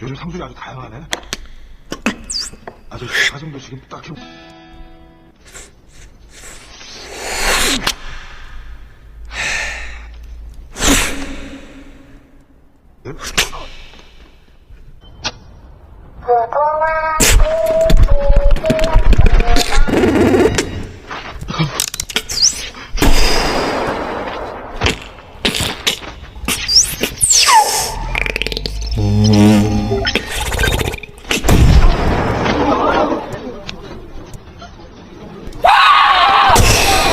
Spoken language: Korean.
요즘 상술이 아주 다양하네. 아주 가정도 지금 딱히. 네?